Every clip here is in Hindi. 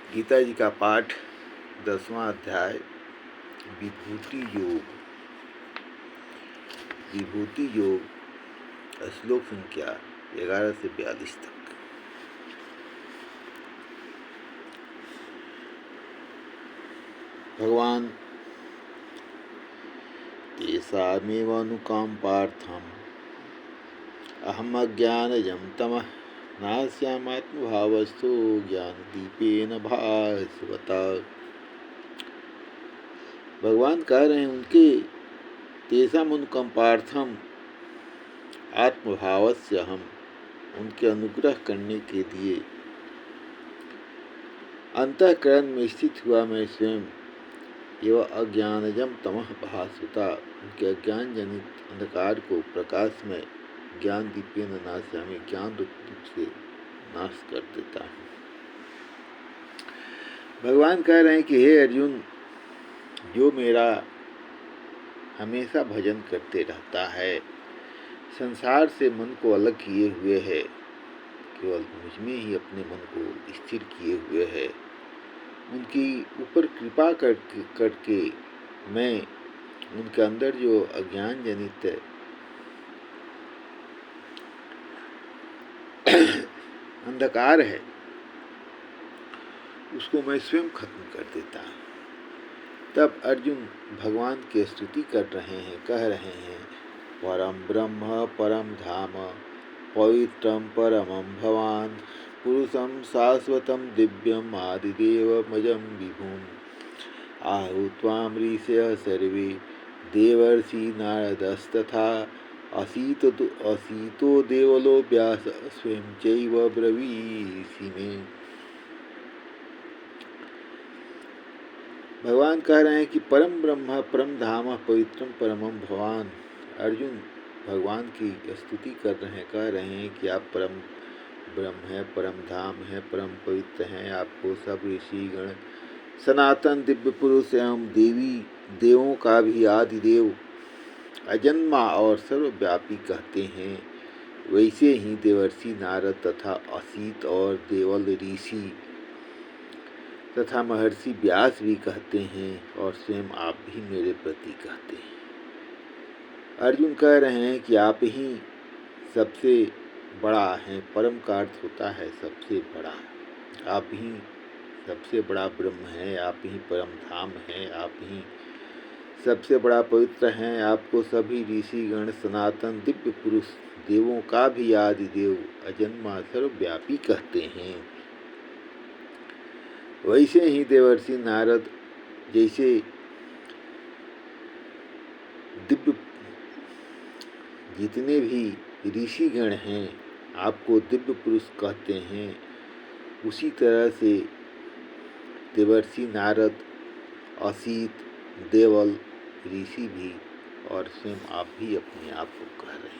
गीता जी का पाठ 10वां अध्याय विभूति योग। विभूति योग श्लोक संख्या 11 से 42 तक। भगवान तेषामेव अनुकंपार्थम् अहम अज्ञानजं तमः नास्यामात्मभावस्थो ज्ञानदीपेन भास्वता। भगवान कह रहे हैं उनके तेषाम अनुकंपार्थम आत्मभावस्य हम, उनके अनुग्रह करने के लिए अंतःकरण में स्थित हुआ मैं स्वयं एवं अज्ञानजम तमः भास्वता, उनके अज्ञान जनित अंधकार को प्रकाश में ज्ञान दीपेन नास्यामि, ज्ञान रूप से नाश कर देता हूँ। भगवान कह रहे हैं कि हे अर्जुन, जो मेरा हमेशा भजन करते रहता है, संसार से मन को अलग किए हुए है, केवल मुझ में ही अपने मन को स्थिर किए हुए है, उनकी ऊपर कृपा करके मैं उनके अंदर जो अज्ञान जनित अंधकार है उसको मैं स्वयं खत्म कर देता हूँ। तब अर्जुन भगवान की स्तुति कर रहे हैं, कह रहे हैं परम ब्रह्म परम धाम पवित्रम परमं भवान पुरुषं शाश्वतं दिव्यम आदिदेवमजं विभुम् आहूत्वां ऋषयः सर्वे देवर्षि नारदस्तथा असीतो देवलो व्यासः स्वयं चैव ब्रवीषि मे। भगवान कह रहे हैं कि परम ब्रह्म परम धाम पवित्रम परमं भवान। अर्जुन भगवान की स्तुति कर रहे हैं, कह रहे हैं कि आप परम ब्रह्म है, परम धाम है, परम पवित्र हैं। आपको सब ऋषि गण सनातन दिव्य पुरुष एवं देवों का भी आदिदेव अजन्मा और सर्वव्यापी कहते हैं। वैसे ही देवर्षि नारद तथा असीत और देवल ऋषि तथा महर्षि व्यास भी कहते हैं, और स्वयं आप भी मेरे प्रति कहते हैं। अर्जुन कह रहे हैं कि आप ही सबसे बड़ा हैं। परम का अर्थ होता है सबसे बड़ा। आप ही सबसे बड़ा ब्रह्म है, आप ही परम धाम हैं, आप ही सबसे बड़ा पवित्र हैं। आपको सभी ऋषिगण सनातन दिव्य पुरुष देवों का भी आदि देव अजन्मा सर्वव्यापी कहते हैं। वैसे ही देवर्षि नारद जैसे दिव्य जितने भी ऋषिगण हैं आपको दिव्य पुरुष कहते हैं, उसी तरह से देवर्षि नारद असीत देवल ऋषि भी और स्वयं आप भी अपने आप को कह रहे हैं।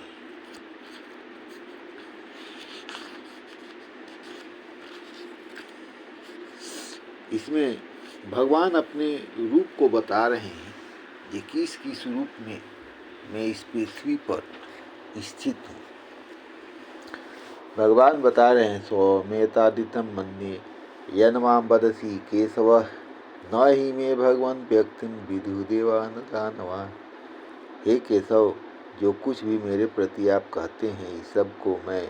इसमें भगवान अपने रूप को बता रहे हैं कि किस रूप में मैं इस पृथ्वी पर स्थित हूँ। भगवान बता रहे हैं सौम्यतादितम मन्ये यन्मां वदसि केशव न ही मे भगवान व्यक्तिम विदु देवान दानवा। हे केशव, जो कुछ भी मेरे प्रति आप कहते हैं इस सब को मैं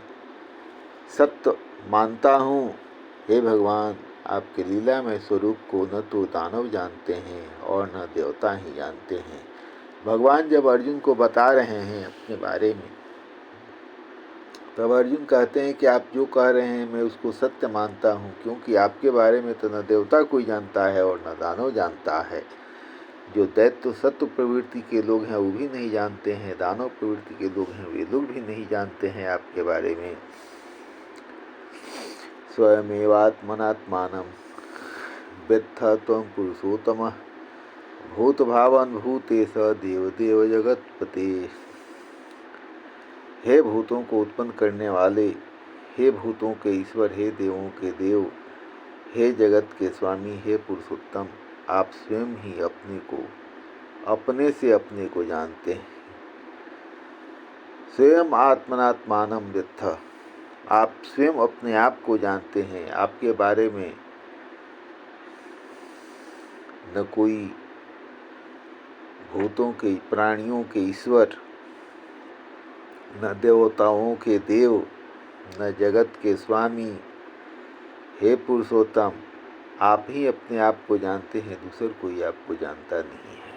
सत्य मानता हूँ। हे भगवान, आपके लीला में स्वरूप को न तो दानव जानते हैं और न देवता ही जानते हैं। भगवान जब अर्जुन को बता रहे हैं अपने बारे में, तब अर्जुन कहते हैं कि आप जो कह रहे हैं मैं उसको सत्य मानता हूँ, क्योंकि आपके बारे में तो न देवता कोई जानता है और न दानव जानता है। जो दैत्य सत्य प्रवृत्ति के लोग हैं वो भी नहीं जानते हैं, दानव प्रवृत्ति के लोग हैं वे लोग भी नहीं जानते हैं आपके बारे में। स्वयमेवात्मनात्मानं वेत्थ त्वं पुरुषोत्तमः भूतभावन भूतेश देवदेव जगत्पते। हे भूतों को उत्पन्न करने वाले, हे भूतों के ईश्वर, हे देवों के देव, हे जगत के स्वामी, हे पुरुषोत्तम, आप स्वयं ही अपने से अपने को जानते हैं। स्वयं आत्मनात्मानं वेत्थ, आप स्वयं अपने आप को जानते हैं। आपके बारे में न कोई भूतों के प्राणियों के ईश्वर, न देवताओं के देव, न जगत के स्वामी। हे पुरुषोत्तम, आप ही अपने आप को जानते हैं, दूसर कोई आपको जानता नहीं है।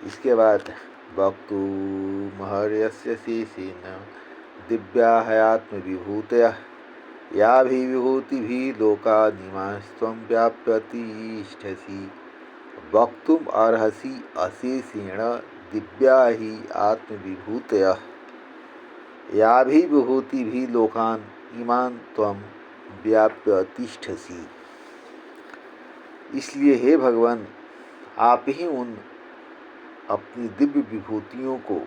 इसके बाद वक्तु महर्यस्य शेषेन दिव्या हयात्म विभूतयः या भी विभूति भी लोकानिमास्त्वं व्याप्यतिष्ठसि। वक्तुम अर्हसि अशेषेण दिव्या ही आत्मविभूतयः या भी विभूति भी लोकान इमान त्वं व्याप्य तिष्ठसि। इसलिए हे भगवान, आप ही उन अपनी दिव्य विभूतियों को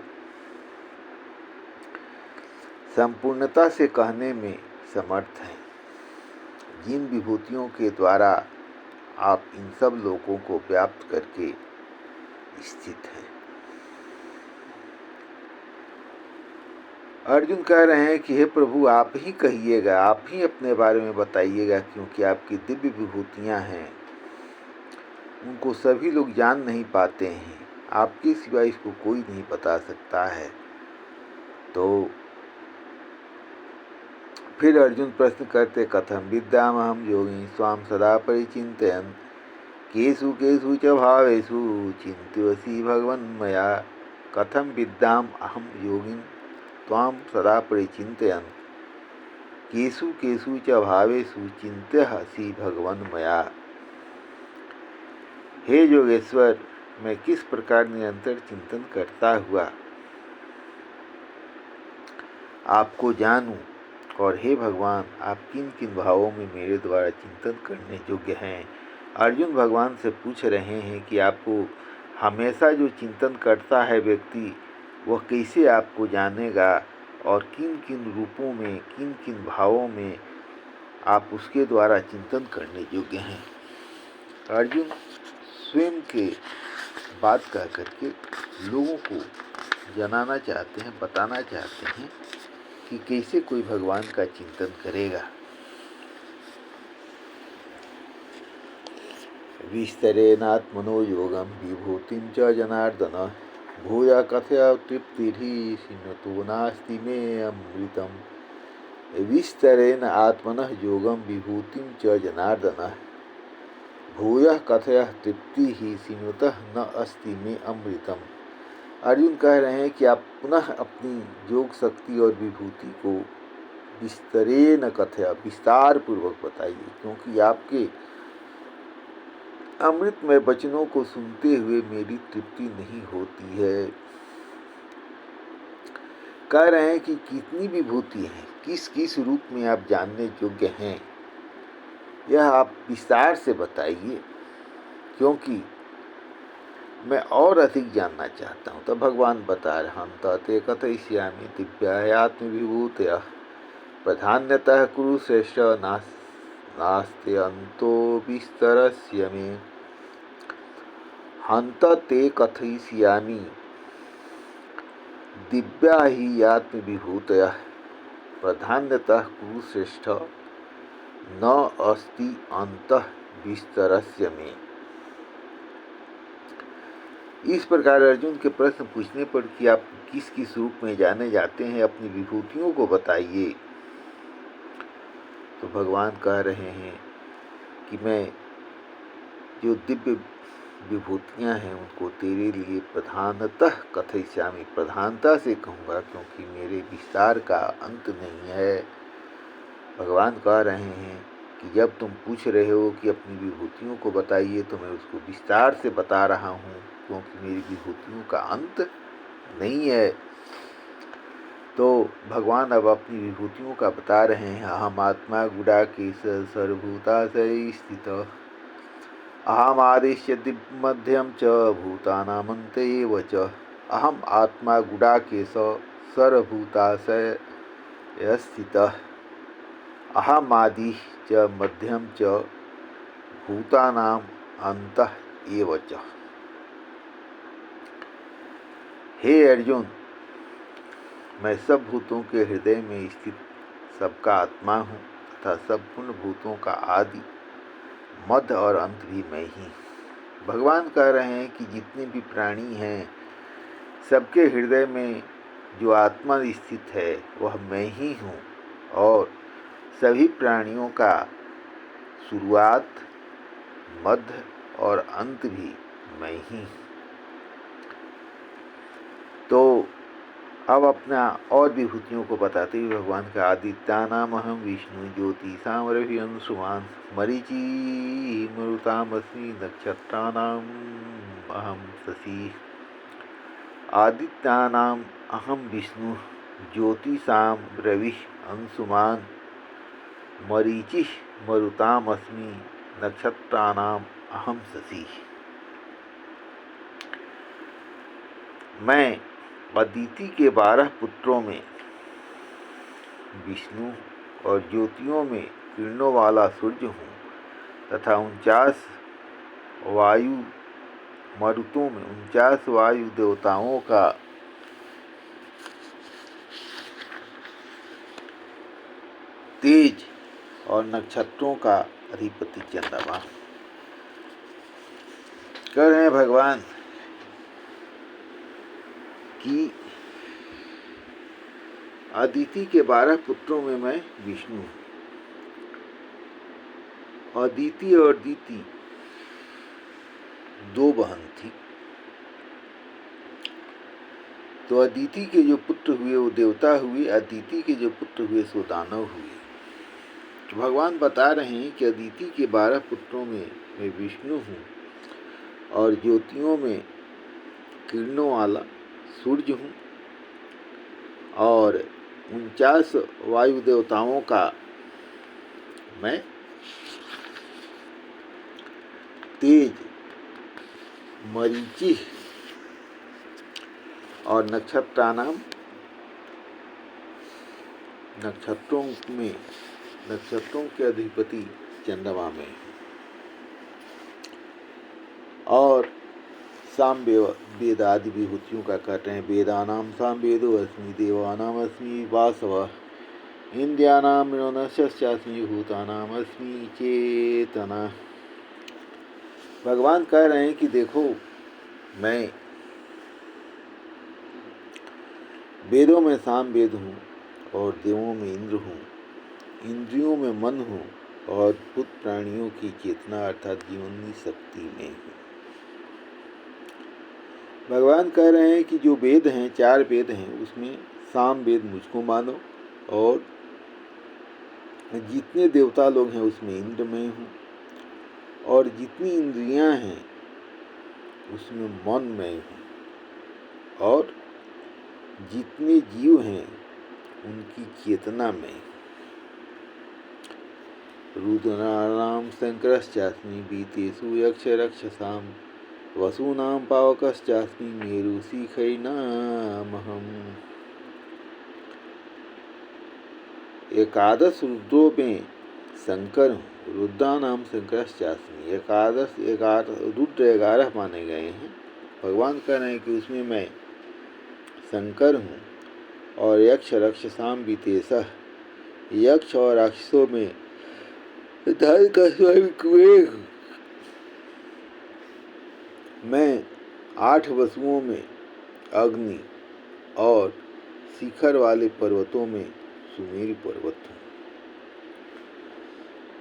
संपूर्णता से कहने में समर्थ हैं, जिन विभूतियों के द्वारा आप इन सब लोगों को व्याप्त करके स्थित हैं। अर्जुन कह रहे हैं कि हे प्रभु, आप ही कहिएगा, आप ही अपने बारे में बताइएगा, क्योंकि आपकी दिव्य विभूतियां हैं, उनको सभी लोग जान नहीं पाते हैं, आपके सिवा इसको कोई नहीं बता सकता है। तो फिर अर्जुन प्रश्न करते, कथम विद्यामहं योगी स्वाम सदा परिचिन्तयन् केषु केषु च भावेषु चिन्त्यसि भगवन्मया। कथम विद्याम अहम योगिन् त्वां सदा परिचिन्तयन् केषु केषु च भावेषु चिन्त्यसि भगवन्मया। हे योगेश्वर, मैं किस प्रकार निरंतर चिंतन करता हुआ आपको जानूं, और हे भगवान, आप किन किन भावों में मेरे द्वारा चिंतन करने योग्य हैं। अर्जुन भगवान से पूछ रहे हैं कि आपको हमेशा जो चिंतन करता है व्यक्ति, वह कैसे आपको जानेगा, और किन किन रूपों में, किन किन भावों में आप उसके द्वारा चिंतन करने योग्य हैं। अर्जुन स्वयं के बात कह करके लोगों को जनाना चाहते हैं, बताना चाहते हैं कि कैसे कोई भगवान का चिंतन करेगा। विस्तरेणात्मनो योगम विभूतिं च जनार्दन भूया कथया तृप्तिर्हि नास्ति मे अमृतम्। विस्तरेण आत्मनः योगम विभूतिं च जनार्दन भूयः कथयः तृप्तिः सिनुतः न अस्ति मे अमृतम्। अर्जुन कह रहे हैं कि आप पुनः अपनी योग शक्ति और विभूति को विस्तरेण कथया, विस्तार पूर्वक बताइए, क्योंकि आपके अमृतमय वचनों को सुनते हुए मेरी तृप्ति नहीं होती है। कह रहे हैं कि कितनी विभूति है, किस किस रूप में आप जानने योग्य हैं, यह आप विस्तार से बताइए, क्योंकि मैं और अधिक जानना चाहता हूँ। तब भगवान बता रहे, हम ते कथयिष्यामि दिव्या आत्मविभूतयः प्रधान्यतः कुरु श्रेष्ठ नास्ति अंतो विस्तरस्य मे। हन्त ते कथयिष्यामि दिव्या ही आत्मविभूतयः प्रधान्यतः कुरु श्रेष्ठ न अस्ति अंतः विस्तरस्य मे। इस प्रकार अर्जुन के प्रश्न पूछने पर कि आप किस किस रूप में जाने जाते हैं, अपनी विभूतियों को बताइए, तो भगवान कह रहे हैं कि मैं जो दिव्य विभूतियां हैं उनको तेरे लिए प्रधानतः कथयिष्यामि, प्रधानता से कहूँगा, क्योंकि मेरे विस्तार का अंत नहीं है। भगवान कह रहे हैं कि जब तुम पूछ रहे हो कि अपनी विभूतियों को बताइए, तो मैं उसको विस्तार से बता रहा हूँ, क्योंकि मेरी विभूतियों का अंत नहीं है। तो भगवान अब अपनी विभूतियों का बता रहे हैं। अहम आत्मा गुडाकेश सर्वभूताशय स्थित अहम आदिश्य मध्यम च भूतानामन्त एव च। अहम आत्मा गुडाकेश सर्वभूताशय स्थित अहम आदि च मध्यम च भूतानाम अंतः एव च। हे अर्जुन, मैं सब भूतों के हृदय में स्थित सबका आत्मा हूँ तथा सब पूर्ण भूतों का आदि मध्य और अंत भी मैं ही। भगवान कह रहे हैं कि जितने भी प्राणी हैं, सबके हृदय में जो आत्मा स्थित है वह मैं ही हूँ, और सभी प्राणियों का शुरुआत, मध्य और अंत भी मैं ही हूँ। तो अब अपना और विभूतियों को बताते हुए भगवान का आदित्यानाम अहम विष्णु ज्योतिषाम रवि अंशुमान मरीचि मरुतामस्मि नक्षत्राणाम अहम शशि। आदित्यानाम अहम विष्णु ज्योतिषाम रवि अंशुमान मरीचि मरुतामस्मि नक्षत्राणाम अहम शशि। मैं अदिति के 12 पुत्रों में विष्णु और ज्योतियों में किरणों वाला सूर्य हूँ, तथा 49 वायु मरुतों में 49 वायु देवताओं का तेज और नक्षत्रों का अधिपति चंद्रमा। कह रहे हैं भगवान कि अदिति के 12 पुत्रों में मैं विष्णु हूँ। अदिति और दीति 2 बहन थी। तो अदिति के जो पुत्र हुए वो देवता हुए, अदिति के जो पुत्र हुए सो दानव हुए। तो भगवान बता रहे हैं कि अदिति के 12 पुत्रों में मैं विष्णु हूँ, और ज्योतियों में किरणों वाला सूर्य हूँ, और 49 वायु देवताओं का मैं तेज मरीचि और नक्षत्राणाम नक्षत्रों के अधिपति चंद्रमा में, और साम वेद आदि विभूतियों का कहते हैं। वेदानाम साम वेदो अस्मि देवानाम अस्मि वासवः इंद्रियानाम मृणस्यास्मि भूतानाम अस्मि चेतना। भगवान कह रहे हैं कि देखो, मैं वेदों में साम वेद हूँ, और देवों में इंद्र हूँ, इंद्रियों में मन हूँ, और भूत प्राणियों की चेतना अर्थात जीवनी शक्ति में हूँ। भगवान कह रहे हैं कि जो वेद हैं, 4 वेद हैं, उसमें साम वेद मुझको मानो, और जितने देवता लोग हैं उसमें इंद्र में हूँ, और जितनी इंद्रियां हैं उसमें मन में हूँ, और जितने जीव हैं उनकी चेतना में। रुद्राणाम शंकरश्चास्मि बीतेषु यक्ष रक्षसाम वसूनां पावकश्चास्मि मेरुशिखरिणामहम्। 11 रुद्रों में शंकर हूँ, रुद्रानाम शंकरश्चास्मि। 11 रुद्र 11 माने गए हैं। भगवान कह रहे हैं कि उसमें मैं शंकर हूँ, और यक्ष रक्षसाम बीतेशः, यक्ष और राक्षसों में धर्म का स्वामी कुबेर हूँ। मैं 8 वसुओं में अग्नि, और शिखर वाले पर्वतों में सुमेरु पर्वत हूँ।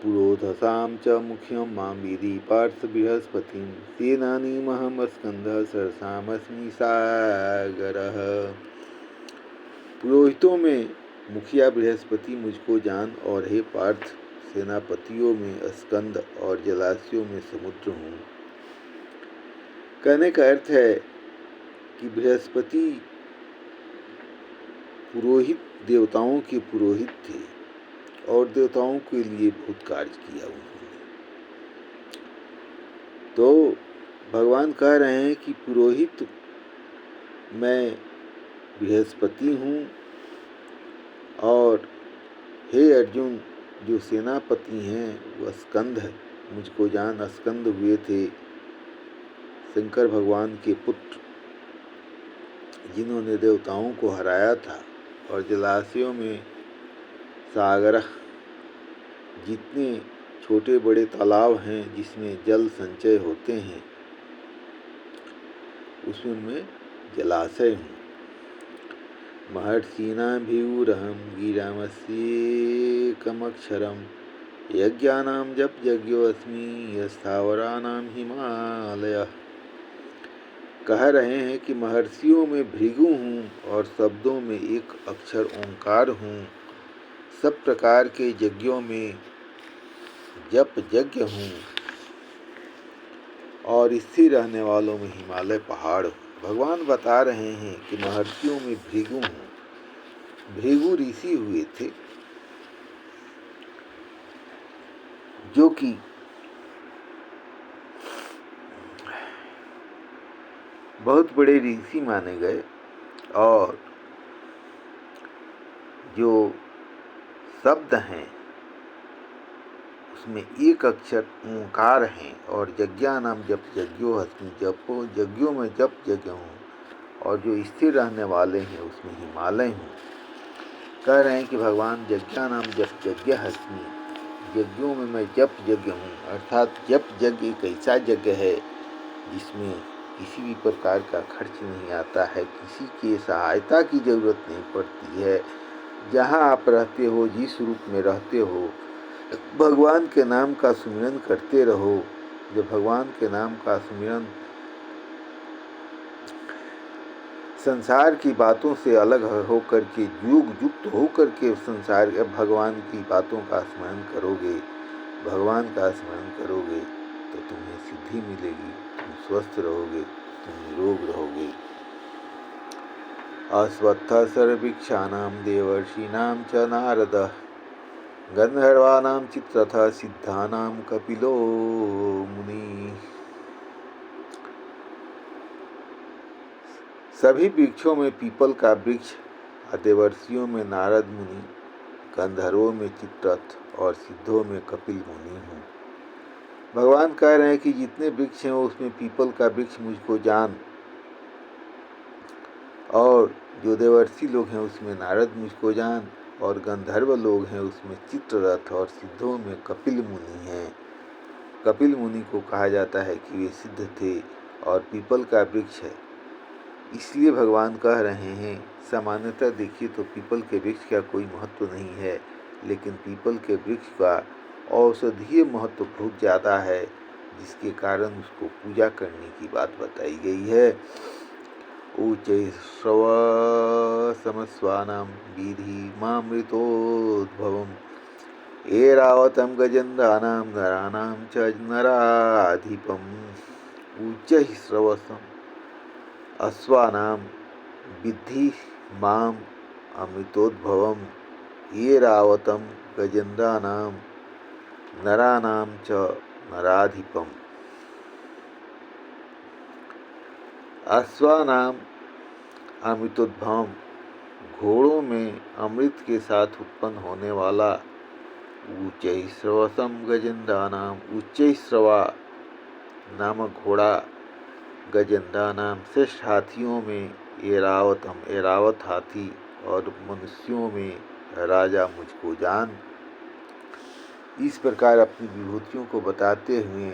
पुरोधसाम च मुख्यम मां विधि पार्थ बृहस्पतिं सेनानीमहं स्कंदः सरसामस्मि सागरः। पुरोहितों में मुखिया बृहस्पति मुझको जान, और हे पार्थ सेनापतियों में स्कंद, और जलाशयों में समुद्र हूँ। कहने का अर्थ है कि बृहस्पति पुरोहित, देवताओं के पुरोहित थे, और देवताओं के लिए बहुत कार्य किया उन्होंने। तो भगवान कह रहे हैं कि पुरोहित मैं बृहस्पति हूँ, और हे अर्जुन, जो सेनापति हैं वह स्कंद है, मुझको जान। स्कंद हुए थे शंकर भगवान के पुत्र, जिन्होंने देवताओं को हराया था। और जलाशयों में सागर, जितने छोटे बड़े तालाब हैं जिसमें जल संचय होते हैं, उसमें जलाशय हूँ। महर्षीणाभिरहं गिरामस्येकमक्षरं यज्ञानां जप यज्ञोऽस्मि यस्थावराणां हिमालयः। कह रहे हैं कि महर्षियों में भृगु हूँ और शब्दों में एक अक्षर ओंकार हूँ। सब प्रकार के यज्ञों में जप यज्ञ हूँ और स्थिर रहने वालों में हिमालय पहाड़ हूँ। भगवान बता रहे हैं कि महर्षियों में भृगु हूँ। भृगु ऋषि हुए थे जो कि बहुत बड़े ऋषि माने गए और जो शब्द हैं उसमें एक अक्षर ओंकार हैं और यज्ञानाम जप यज्ञो अस्मि, जपो यज्ञों में जप यज्ञ हूँ और जो स्थिर रहने वाले हैं उसमें हिमालय हूँ। कह रहे हैं कि भगवान यज्ञानाम जप यज्ञ अस्मि, यज्ञों में मैं जप यज्ञ हूँ। अर्थात जप यज्ञ एक ऐसा यज्ञ है जिसमें किसी भी प्रकार का खर्च नहीं आता है, किसी की सहायता की जरूरत नहीं पड़ती है। जहाँ आप रहते हो, जिस रूप में रहते हो, भगवान के नाम का सुमिरन करते रहो। जब भगवान के नाम का सुमिरन संसार की बातों से अलग होकर के, युक्त होकर के संसार भगवान की बातों का स्मरण करोगे, भगवान का स्मरण करोगे तो तुम्हें सिद्धि मिलेगी, तुम स्वस्थ रहोगे, तुम निरोग रहोगे। अश्वत्थ सर्ववृक्षाणां देवर्षीणां च नारदः गंधर्वाणां चित्ररथः सिद्धानां कपिलो मुनि। सभी वृक्षों में पीपल का वृक्ष, देवर्षियों में नारद मुनि, गंधर्वों में चित्ररथ और सिद्धों में कपिल मुनि हूँ। भगवान कह रहे हैं कि जितने वृक्ष हैं उसमें पीपल का वृक्ष मुझको जान, और जो देवर्षि लोग हैं उसमें नारद मुझको जान, और गंधर्व लोग हैं उसमें चित्ररथ और सिद्धों में कपिल मुनि हैं। कपिल मुनि को कहा जाता है कि वे सिद्ध थे और पीपल का वृक्ष है, इसलिए भगवान कह रहे हैं। सामान्यतः देखिए तो पीपल के वृक्ष का कोई महत्व नहीं है, लेकिन पीपल के वृक्ष का औषधीय महत्व बहुत ज़्यादा है, जिसके कारण उसको पूजा करने की बात बताई गई है। ऊचे श्रव समस्वानां विधि मामृतोद्भवम् एरावतं गजेन्द्राणां नराणां च नराधिपम्। ऊचैः श्रवसम् अश्वानां विद्धि माम् अमृतोद्भवम् एरावतं गजेन्द्राणां नराणां च नराधिपम्। अश्वानां अमृतोद्भवम्, घोड़ों में अमृत के साथ उत्पन्न होने वाला। ऊचैः श्रवसम् गजेन्द्राणां, उच्चैःश्रवा नामक घोड़ा, गजेन्द्राणां श्रेष्ठ हाथियों में, एरावतम एरावत हाथी, और मनुष्यों में राजा मुझको जान। इस प्रकार अपनी विभूतियों को बताते हुए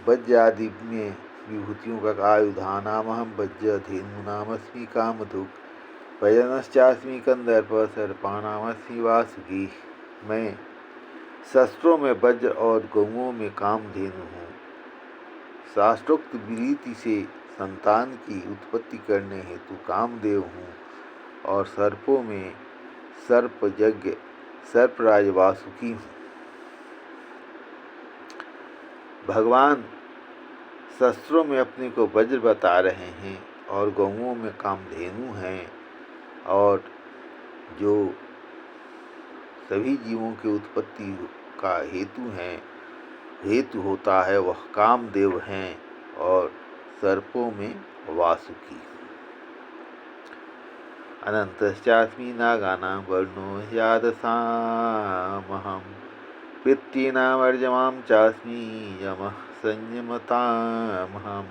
वज्र आदि में विभूतियों का आयुधानामहं वज्र धेनुनामस्मि कामधुक् वयनश्चास्मि कंदर्प सर्पाणामस्मि वासुकी। मैं शस्त्रों में वज्र और गौओं में कामधेनु हूँ। शास्त्रोक्त विरीति से संतान की उत्पत्ति करने हेतु कामदेव हूँ, और सर्पों में सर्पयज्ञ सर्पराज वासुकी हूँ। भगवान शस्त्रों में अपने को वज्र बता रहे हैं और गौओं में कामधेनु हैं, और जो सभी जीवों की उत्पत्ति का हेतु होता है वह कामदेव हैं, और सर्पों में वासुकी। अनंतश्चास्मि नागानां वर्णो ह्यादसामहं पितॄणाम् अर्यमां चास्मि यमः संयमतामहम्।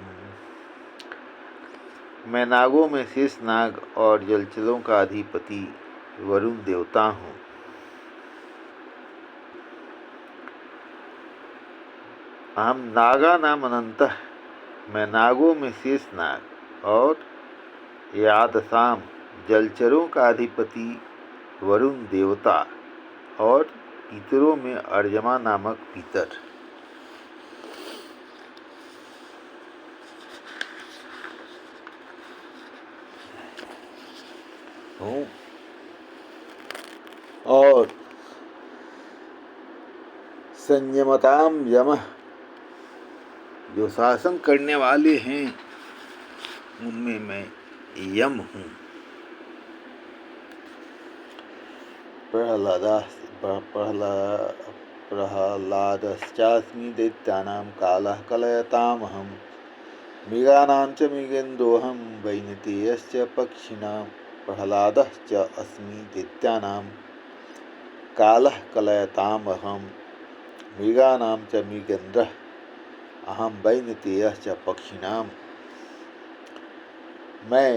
मैं नागों में शेष नाग और जलचरों का अधिपति वरुण देवता हूँ। अहम नागा नाम अनंतः, मैं नागों में शेष नाग, और यादसाम, जलचरों का अधिपति वरुण देवता, और पीतरों में अर्यमा नामक पीतर हूँ। और संयमताम यमः, जो शासन करने वाले हैं उनमें मैं यम हूँ। प्रह्लादश्चास्मि दैत्यानां कालः कलयतामहं, मृगाणां च मृगेन्द्रोऽहं, वैनतेयश्च पक्षिणां। प्रह्लादः च अस्मि दैत्यानां कालः कलयतामहं, मृगाणां च मृगेन्द्रः अहं, वैनतेयः च पक्षिणां। मैं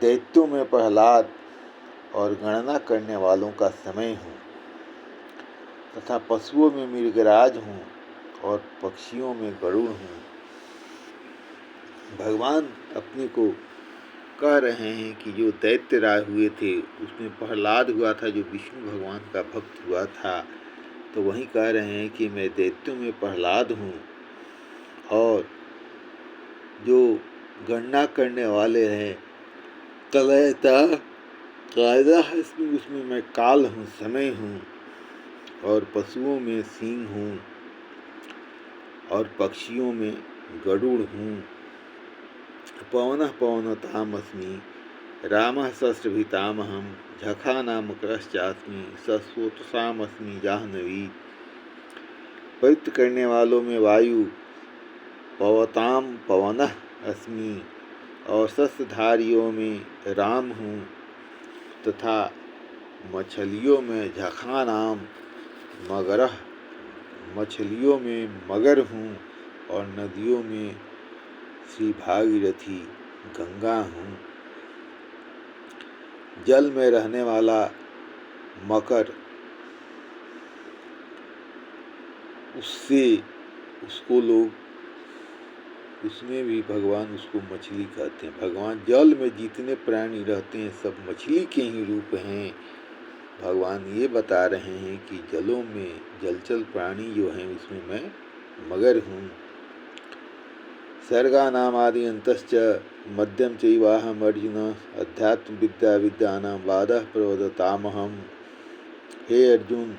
दैत्यों में प्रहलाद और गणना करने वालों का समय हूँ, तथा पशुओं में मृगराज हूँ और पक्षियों में गरुड़ हूँ। भगवान अपने को कह रहे हैं कि जो दैत्य राज हुए थे उसमें प्रहलाद हुआ था, जो विष्णु भगवान का भक्त हुआ था। तो वहीं कह रहे हैं कि मैं दैत्यों में प्रहलाद हूँ, और जो गणना करने वाले हैं कलयता कायदा इसमें, उसमें मैं काल हूँ, समय हूँ, और पशुओं में सिंह हूँ और पक्षियों में गरुड़ हूँ। पवनः पवनतामस्मि, रामः शस्त्रभीतामहं, झखा मकरश्चास्मि, सस्वोतसामस्मि जाह्नवी। पवित्र करने वालों में वायु पवताम पवनः अस्मि, और शस्त्रधारियों में राम हूँ, तथा मछलियों में झखानाम मगरह, मछलियों में मगर हूँ, और नदियों में श्री भागीरथी गंगा हूँ। जल में रहने वाला मकर, उसको लोग, उसमें भी भगवान उसको मछली कहते हैं। भगवान जल में जितने प्राणी रहते हैं सब मछली के ही रूप हैं। भगवान ये बता रहे हैं कि जलों में जलचर प्राणी जो हैं उसमें मैं मगर हूँ। सर्गानाम आदि अंतश्च मध्यम चैवाहम अर्जुन, अध्यात्म विद्या विद्यानां वादः प्रवदतामहम्। हे अर्जुन,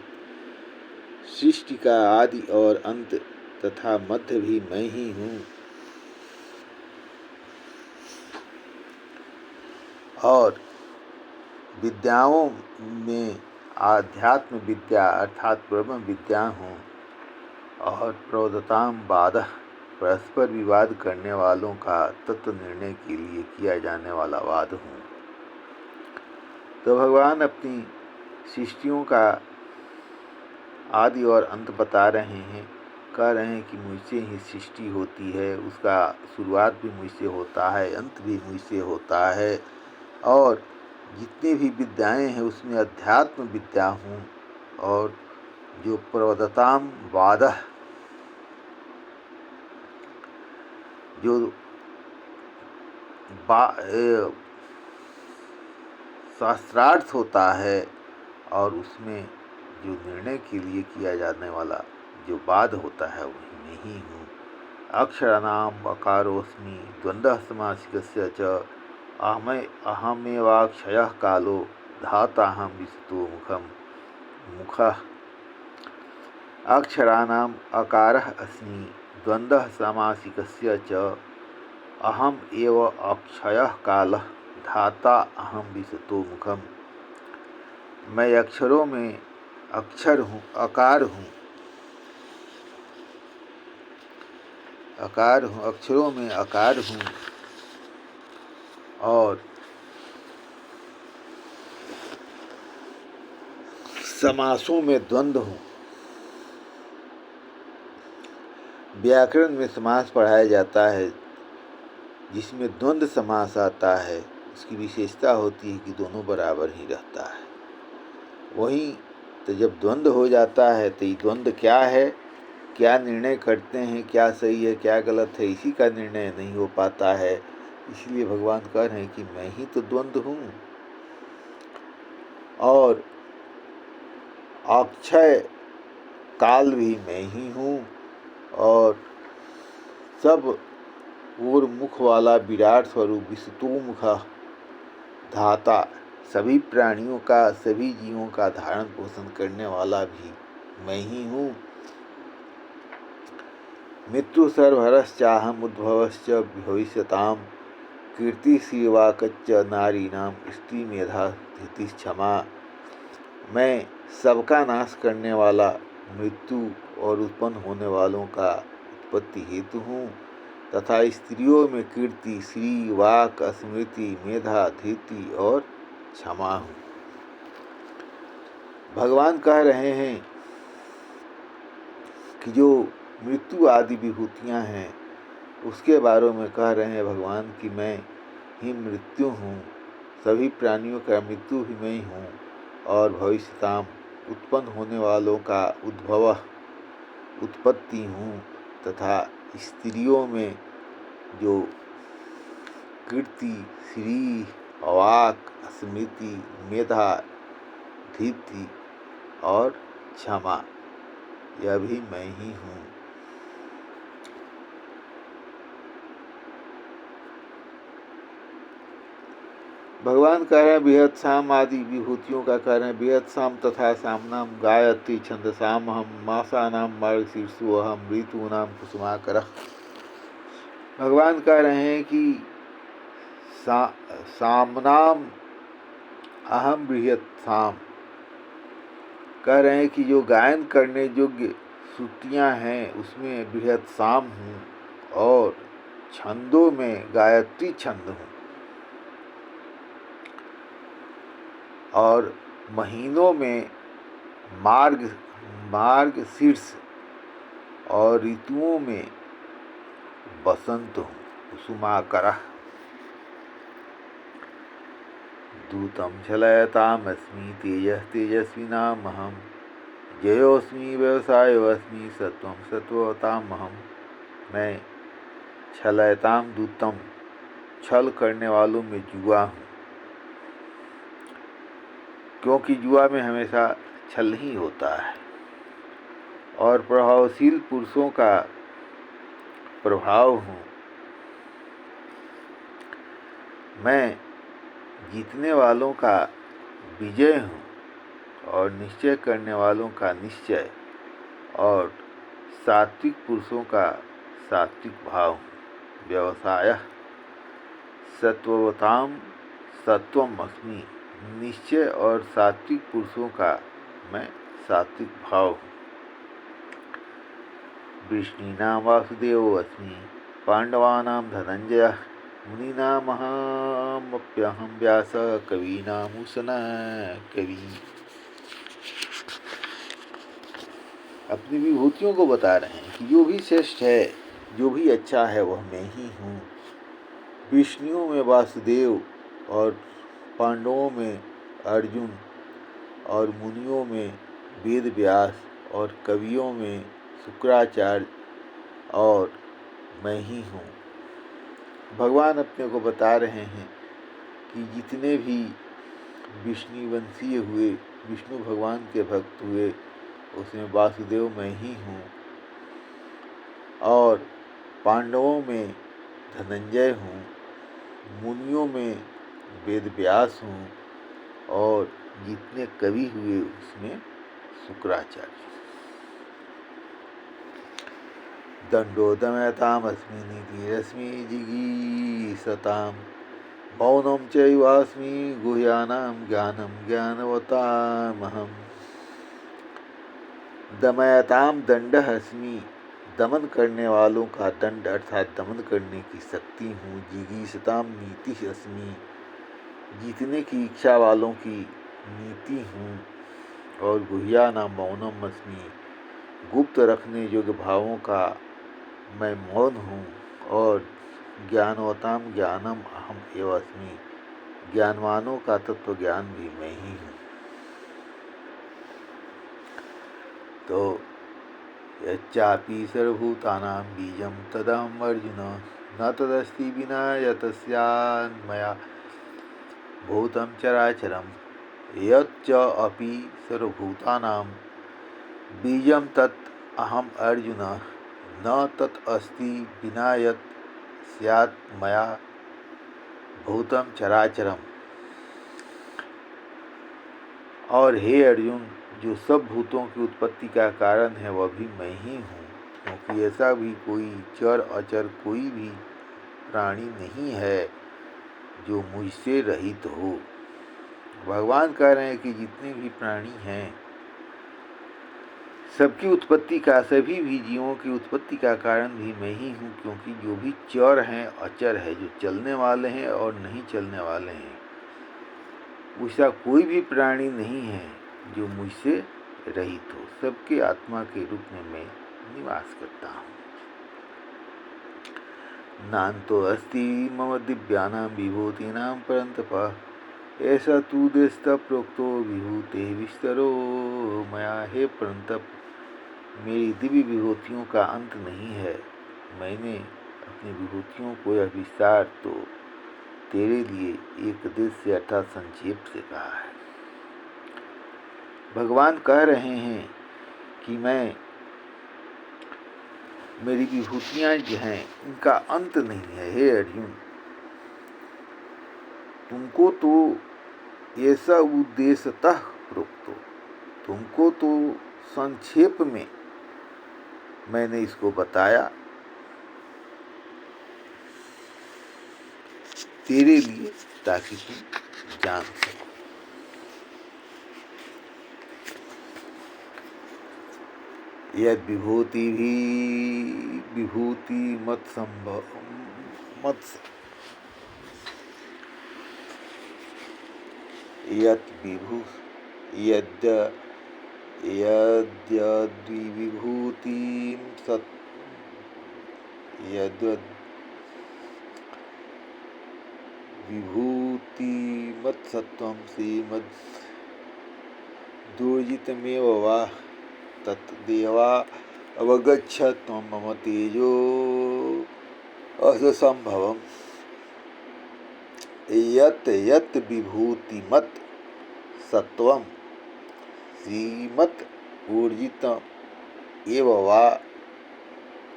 सृष्टि का आदि और अंत तथा मध्य भी मैं ही हूँ। और विद्याओं में आध्यात्म विद्या अर्थात ब्रह्म विद्या हूँ, और प्रवदताम वादः, परस्पर विवाद करने वालों का तत्व निर्णय के लिए किया जाने वाला वाद हूँ। तो भगवान अपनी सृष्टियों का आदि और अंत बता रहे हैं, कह रहे हैं कि मुझसे ही सृष्टि होती है, उसका शुरुआत भी मुझसे होता है, अंत भी मुझसे होता है, और जितने भी विद्याएं हैं उसमें अध्यात्म विद्या हूँ। और जो प्रवदताम वादः, जो शास्त्रार्थ होता है और उसमें जो निर्णय के लिए किया जाने वाला जो वाद होता है वही मैं ही हूँ। अक्षराणाम अकारोऽस्मि, द्वन्द्वः समासिकस्य च, अहमेवाक्षयः कालो, धाताहं विशतो मुखः। अक्षराणाम अकारः अस्मि, द्वन्द्वः समासिकस्य च, अहम एव अक्षयः कालः, धाता अहम विशतो मुखम। मैं अक्षरों में अक्षर हूँ, आकार हूँ, अक्षरों में आकार हूँ, और समासों में द्वंद्व हूँ। व्याकरण में समास पढ़ाया जाता है, जिसमें द्वंद्व समास आता है उसकी विशेषता होती है कि दोनों बराबर ही रहता है। वहीं तो जब द्वंद्व हो जाता है तो ये द्वंद्व क्या है क्या निर्णय करते हैं, क्या सही है क्या गलत है, इसी का निर्णय नहीं हो पाता है। इसलिए भगवान कह रहे हैं कि मैं ही तो द्वंद्व हूँ और अक्षय काल भी मैं ही हूँ और सब और मुख वाला विराट स्वरूप विस्तोमुख धाता सभी प्राणियों का, सभी जीवों का धारण पोषण करने वाला भी मैं ही हूँ। मृत्यु सर्वहरश्चाहम उद्भवश्च भविष्यताम कीर्ति श्रीवाकच्च नारीणाम स्त्री मेधा धृति क्षमा। मैं सबका नाश करने वाला, मृत्यु और उत्पन्न होने वालों का उत्पत्ति हेतु हूँ तथा स्त्रियों में कीर्ति, श्री, वाक, स्मृति, मेधा, धृति और क्षमा हूँ। भगवान कह रहे हैं कि जो मृत्यु आदि विभूतियाँ हैं उसके बारे में कह रहे हैं भगवान कि मैं ही मृत्यु हूँ, सभी प्राणियों का मृत्यु भी मैं ही हूँ और भविष्यताम उत्पन्न होने वालों का उद्भव उत्पत्ति हूँ तथा स्त्रियों में जो कीर्ति, श्री, वाक, स्मृति, मेधा, धृति और क्षमा यह भी मैं ही हूँ। भगवान कह रहे हैं बृहद साम आदि विभूतियों का कह रहे हैं बृहद साम तथा सामनाम गायत्री छंदसाम हम मासानाम मार्गशीर्षु अहम ऋतूनाम कुसुमाकरः। भगवान कह रहे हैं कि सामनाम अहम बृहद साम, कह रहे हैं कि जो गायन करने योग्य श्रुतियाँ हैं उसमें बृहद साम हूँ और छंदों में गायत्री छंद हूँ और महीनों में मार्गशीर्ष और ऋतुओं में बसंत हूँ कुसुमाकरः। दूतं झलयतामस्मि तेजः तेजस्विनामहं जयोऽस्मि व्यवसायोऽस्मि सत्वं सत्ववतामहं। मैं छलयताम दूतम, छल करने वालों में जुआ हूँ, क्योंकि जुआ में हमेशा छल ही होता है और प्रभावशील पुरुषों का प्रभाव हूँ। मैं जीतने वालों का विजय हूँ और निश्चय करने वालों का निश्चय और सात्विक पुरुषों का सात्विक भाव हूँ। व्यवसाय सत्ववताम सत्वम अस्मि, निश्चय और सात्विक पुरुषों का मैं सात्विक भाव हूँ। वृष्णीनां वासुदेवो अस्मि पांडवानां धनंजयः मुनीनामहमप्यहं व्यास कवीनामुसना कवि। अपनी विभूतियों को बता रहे हैं कि जो भी श्रेष्ठ है, जो भी अच्छा है वह मैं ही हूँ। विष्णुओं में वासुदेव और पांडवों में अर्जुन और मुनियों में वेद व्यास और कवियों में शुक्राचार्य और मैं ही हूँ। भगवान अपने को बता रहे हैं कि जितने भी विष्णुवंशीय हुए, विष्णु भगवान के भक्त हुए, उसमें वासुदेव मैं ही हूँ और पांडवों में धनंजय हूँ, मुनियों में वेद व्यास हूँ और जितने कवि हुए उसमें शुक्राचार्य। दंडो दमयतामस्मि नीतिरस्मि जिगीषतां मौनं चैवास्मि गुह्यानां ज्ञानं ज्ञानवतामहम्। दमयताम दंडः अस्मि, दमन करने वालों का दंड अर्थात दमन करने की शक्ति हूँ। जिगीषताम नीति अस्मि, जीतने की इच्छा वालों की नीति हूँ। और गुह्यानां मौनम अस्मि, गुप्त रखने योग्य भावों का मैं मौन हूँ। और ज्ञानवताम ज्ञानम अहम एव अस्मि, ज्ञानवानों का तत्व ज्ञान भी मैं ही हूँ। तो यच्चापि सर्वभूतानां बीजं तदहम् अर्जुन न तदस्ति विना यतस्यान्मया भूतं चराचरं यच्च अपि सर्वभूतानां बीजं तत् अहम् अर्जुन न तत् अस्ति विना यत् स्यात् मया भूतं चराचरम। और हे अर्जुन, जो सब भूतों की उत्पत्ति का कारण है वह भी मैं ही हूँ, क्योंकि ऐसा भी कोई चर अचर कोई भी प्राणी नहीं है जो मुझसे रहित हो। भगवान कह रहे हैं कि जितने भी प्राणी हैं सबकी उत्पत्ति का, सभी भी जीवों की उत्पत्ति का कारण भी मैं ही हूँ, क्योंकि जो भी चर हैं अचर है, जो चलने वाले हैं और नहीं चलने वाले हैं, उसका कोई भी प्राणी नहीं है जो मुझसे रहित हो। सबके आत्मा के रूप में मैं निवास करता हूँ। नान्तो अस्ति मम दिव्यानां विभूतीनां परन्तप ऐसा तू देस्त प्रोक्तो विभूते विस्तरो मया। हे परंतप, मेरी दिव्य विभूतियों का अंत नहीं है। मैंने अपनी विभूतियों को यह विस्तार तो तेरे लिए एक दृश्य अर्थात संक्षेप से कहा है। भगवान कह रहे हैं कि मेरी विभूतियाँ जो हैं इनका अंत नहीं है। हे अर्जुन, तुमको तो ऐसा उद्देश्यतः प्रोक्तो, तुमको तो संक्षेप में मैंने इसको बताया तेरे लिए, ताकि तुम जान सको। यद विभूति भी विभूति मत संभव मत यद विभू यद यद्विभूति सत यद विभूति मत सत्वं श्रीमद् दुर्जितमेव वा तत्देवा अवगच्छ त्वं मम तेजो असंभवम्। यत् यत् विभूति मत सत्वं श्रीमत् ऊर्जितम् एव वा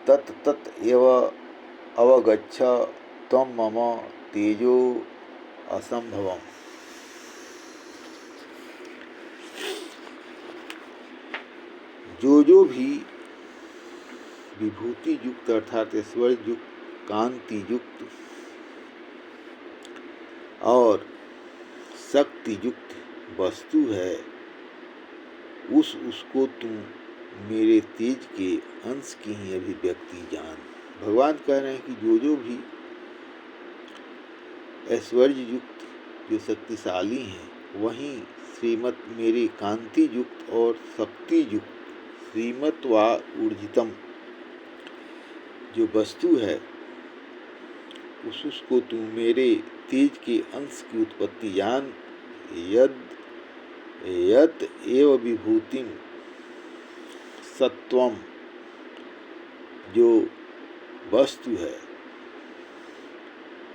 तत् तत् एव अवगच्छ त्वं मम तेजो असंभवम्। जो भी विभूति युक्त अर्थात ऐश्वर्य युक्त, कांति युक्त और शक्ति युक्त वस्तु है, उसको तुम मेरे तेज के अंश की ही अभिव्यक्ति जान। भगवान कह रहे हैं कि जो भी ऐश्वर्य युक्त, जो शक्तिशाली हैं, वहीं श्रीमत मेरे कांति युक्त और शक्ति युक्त श्रीमत व ऊर्जितम जो वस्तु है, उसको तू मेरे तेज के अंश की उत्पत्ति जान। यत एव विभूतिम सत्वम जो वस्तु है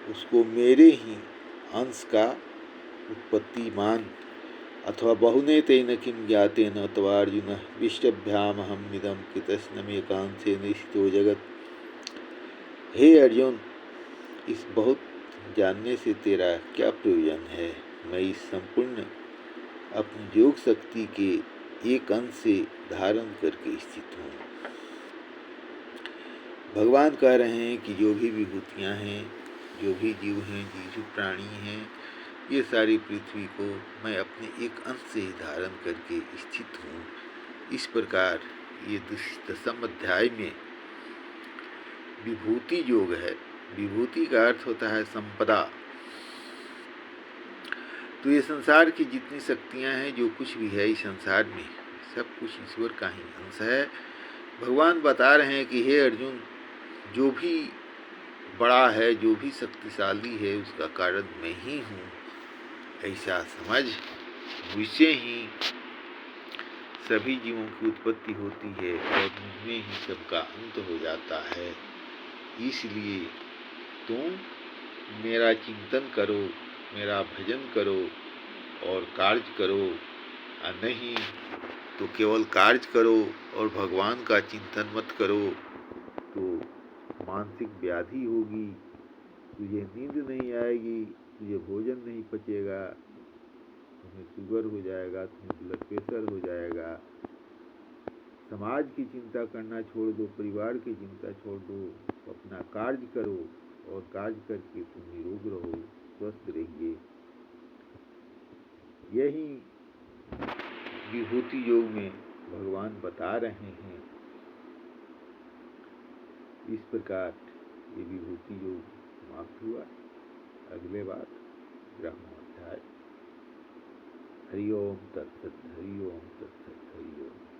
उसको मेरे ही अंश का उत्पत्ति मान। अथवा बहुने तेन किं ज्ञातेन तवा अर्जुन विष्टभ्यामहमिदं कृतस्नमेकांशेन स्थितो जगत्। हे अर्जुन, इस बहुत जानने से तेरा क्या प्रयोजन है? मैं इस संपूर्ण अपनी योग शक्ति के एक अंश से धारण करके स्थित हूँ। भगवान कह रहे हैं कि जो भी विभूतियाँ हैं, जो भी जीव हैं, जीव प्राणी हैं, ये सारी पृथ्वी को मैं अपने एक अंश से ही धारण करके स्थित हूँ। इस प्रकार ये 10वें अध्याय में विभूति योग है। विभूति का अर्थ होता है संपदा। तो ये संसार की जितनी शक्तियाँ हैं, जो कुछ भी है इस संसार में, सब कुछ ईश्वर का ही अंश है। भगवान बता रहे हैं कि हे अर्जुन, जो भी बड़ा है, जो भी शक्तिशाली है, उसका कारण मैं ही हूँ। ऐसा समझ, मुझसे ही सभी जीवों की उत्पत्ति होती है और मुझमें ही सबका अंत हो जाता है। इसलिए तुम मेरा चिंतन करो, मेरा भजन करो और कार्य करो, और नहीं तो केवल कार्य करो और भगवान का चिंतन मत करो तो मानसिक व्याधि होगी, तुझे नींद नहीं आएगी, तुझे भोजन नहीं पचेगा, तुम्हें शुगर हो जाएगा, तुम्हें ब्लड प्रेशर हो जाएगा। समाज की चिंता करना छोड़ दो, परिवार की चिंता छोड़ दो, अपना कार्य करो और कार्य करके तुम निरोग रहो, स्वस्थ रहिए। यही विभूति योग में भगवान बता रहे हैं। इस प्रकार ये विभूति योग समाप्त हुआ। अगले बार ब्रह्म अध्याय। हरि ओम तत्सत, हरि ओम तत्सत, हरि ओम।